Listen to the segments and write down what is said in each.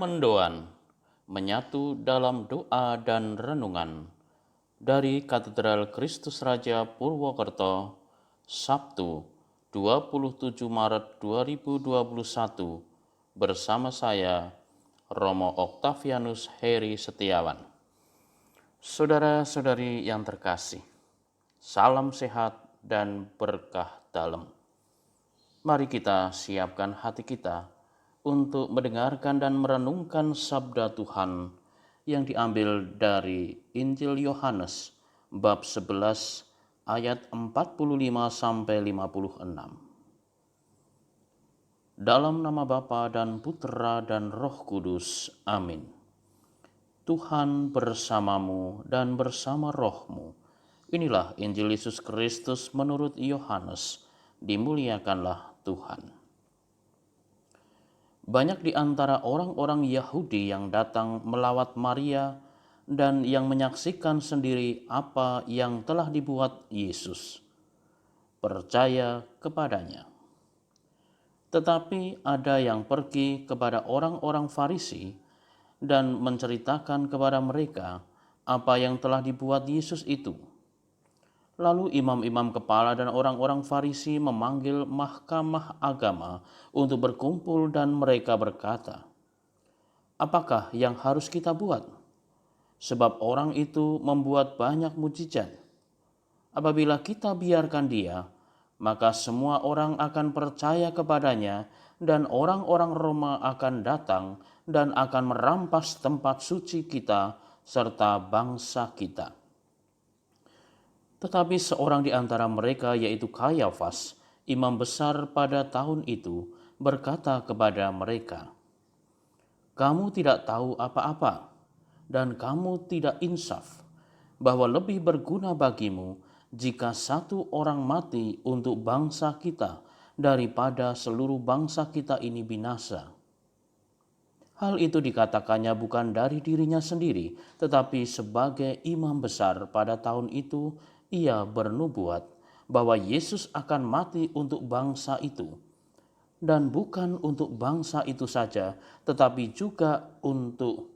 Mendoan, menyatu dalam doa dan renungan dari Katedral Kristus Raja Purwokerto, Sabtu 27 Maret 2021, bersama saya, Romo Oktavianus Heri Setiawan. Saudara-saudari yang terkasih, salam sehat dan berkah dalam. Mari kita siapkan hati kita untuk mendengarkan dan merenungkan sabda Tuhan yang diambil dari Injil Yohanes bab 11 ayat 45 sampai 56. Dalam nama Bapa dan Putera dan Roh Kudus. Amin. Tuhan bersamamu dan bersama rohmu. Inilah Injil Yesus Kristus menurut Yohanes. Dimuliakanlah Tuhan. Banyak di antara orang-orang Yahudi yang datang melawat Maria dan yang menyaksikan sendiri apa yang telah dibuat Yesus, percaya kepadanya. Tetapi ada yang pergi kepada orang-orang Farisi dan menceritakan kepada mereka apa yang telah dibuat Yesus itu. Lalu imam-imam kepala dan orang-orang Farisi memanggil mahkamah agama untuk berkumpul dan mereka berkata, "Apakah yang harus kita buat? Sebab orang itu membuat banyak mukjizat. Apabila kita biarkan dia, maka semua orang akan percaya kepadanya dan orang-orang Roma akan datang dan akan merampas tempat suci kita serta bangsa kita." Tetapi seorang di antara mereka, yaitu Kayafas, imam besar pada tahun itu, berkata kepada mereka, "Kamu tidak tahu apa-apa, dan kamu tidak insaf, bahwa lebih berguna bagimu jika satu orang mati untuk bangsa kita daripada seluruh bangsa kita ini binasa." Hal itu dikatakannya bukan dari dirinya sendiri, tetapi sebagai imam besar pada tahun itu, ia bernubuat bahwa Yesus akan mati untuk bangsa itu. Dan bukan untuk bangsa itu saja, tetapi juga untuk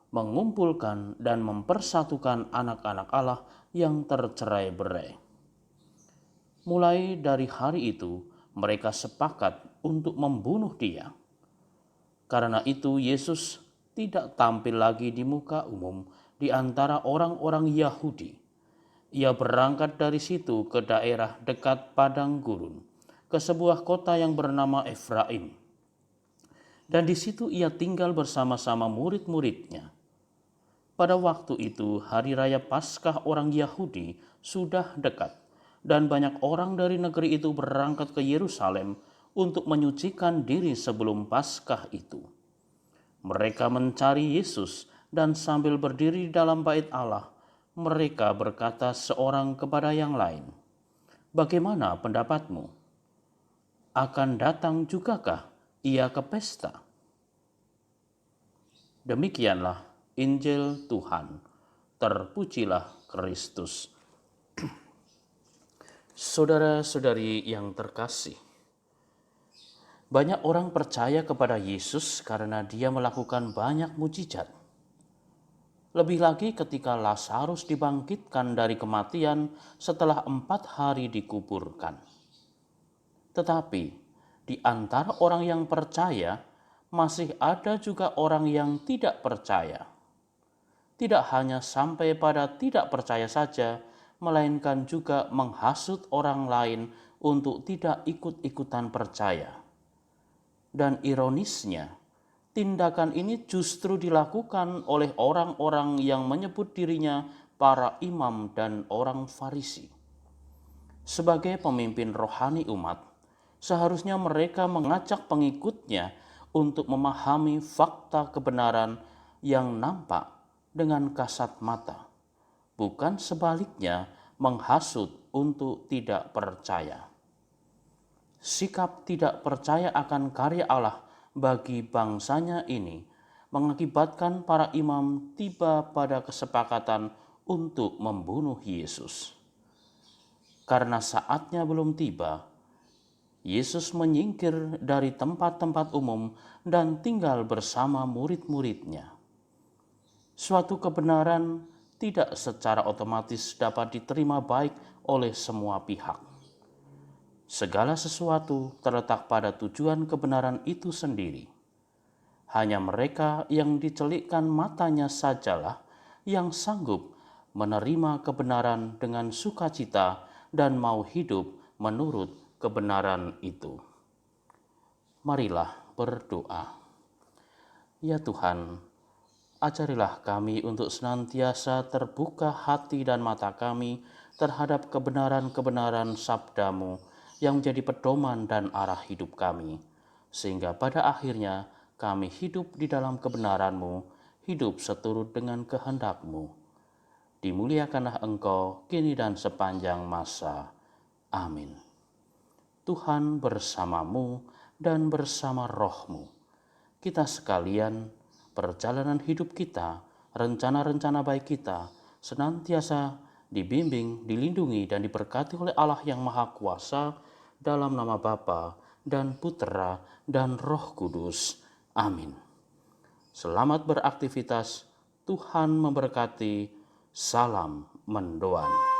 mengumpulkan dan mempersatukan anak-anak Allah yang tercerai-berai. Mulai dari hari itu, mereka sepakat untuk membunuh dia. Karena itu Yesus tidak tampil lagi di muka umum di antara orang-orang Yahudi. Ia berangkat dari situ ke daerah dekat padang gurun, ke sebuah kota yang bernama Efraim. Dan di situ ia tinggal bersama-sama murid-muridnya. Pada waktu itu hari raya Paskah orang Yahudi sudah dekat, dan banyak orang dari negeri itu berangkat ke Yerusalem untuk menyucikan diri sebelum Paskah itu. Mereka mencari Yesus dan sambil berdiri di dalam bait Allah, mereka berkata seorang kepada yang lain, "Bagaimana pendapatmu? Akan datang jugakah ia ke pesta?" Demikianlah Injil Tuhan. Terpujilah Kristus. Saudara-saudari yang terkasih, banyak orang percaya kepada Yesus karena dia melakukan banyak mukjizat. Lebih lagi ketika Lazarus dibangkitkan dari kematian setelah 4 hari dikuburkan. Tetapi di antara orang yang percaya masih ada juga orang yang tidak percaya. Tidak hanya sampai pada tidak percaya saja, melainkan juga menghasut orang lain untuk tidak ikut-ikutan percaya. Dan ironisnya, tindakan ini justru dilakukan oleh orang-orang yang menyebut dirinya para imam dan orang Farisi. Sebagai pemimpin rohani umat, seharusnya mereka mengajak pengikutnya untuk memahami fakta kebenaran yang nampak dengan kasat mata, bukan sebaliknya menghasut untuk tidak percaya. Sikap tidak percaya akan karya Allah bagi bangsanya ini mengakibatkan para imam tiba pada kesepakatan untuk membunuh Yesus. Karena saatnya belum tiba, Yesus menyingkir dari tempat-tempat umum dan tinggal bersama murid-muridnya. Suatu kebenaran tidak secara otomatis dapat diterima baik oleh semua pihak. Segala sesuatu terletak pada tujuan kebenaran itu sendiri. Hanya mereka yang dicelikkan matanya sajalah yang sanggup menerima kebenaran dengan sukacita dan mau hidup menurut kebenaran itu. Marilah berdoa. Ya Tuhan, ajarilah kami untuk senantiasa terbuka hati dan mata kami terhadap kebenaran-kebenaran sabda-Mu yang menjadi pedoman dan arah hidup kami, sehingga pada akhirnya kami hidup di dalam kebenaran-Mu, hidup seturut dengan kehendak-Mu. Dimuliakanlah Engkau kini dan sepanjang masa. Amin. Tuhan bersamamu dan bersama roh-Mu. Kita sekalian, perjalanan hidup kita, rencana-rencana baik kita, senantiasa dibimbing, dilindungi, dan diberkati oleh Allah yang Maha Kuasa dalam nama Bapa dan Putera dan Roh Kudus. Amin. Selamat beraktivitas, Tuhan memberkati, salam mendoan.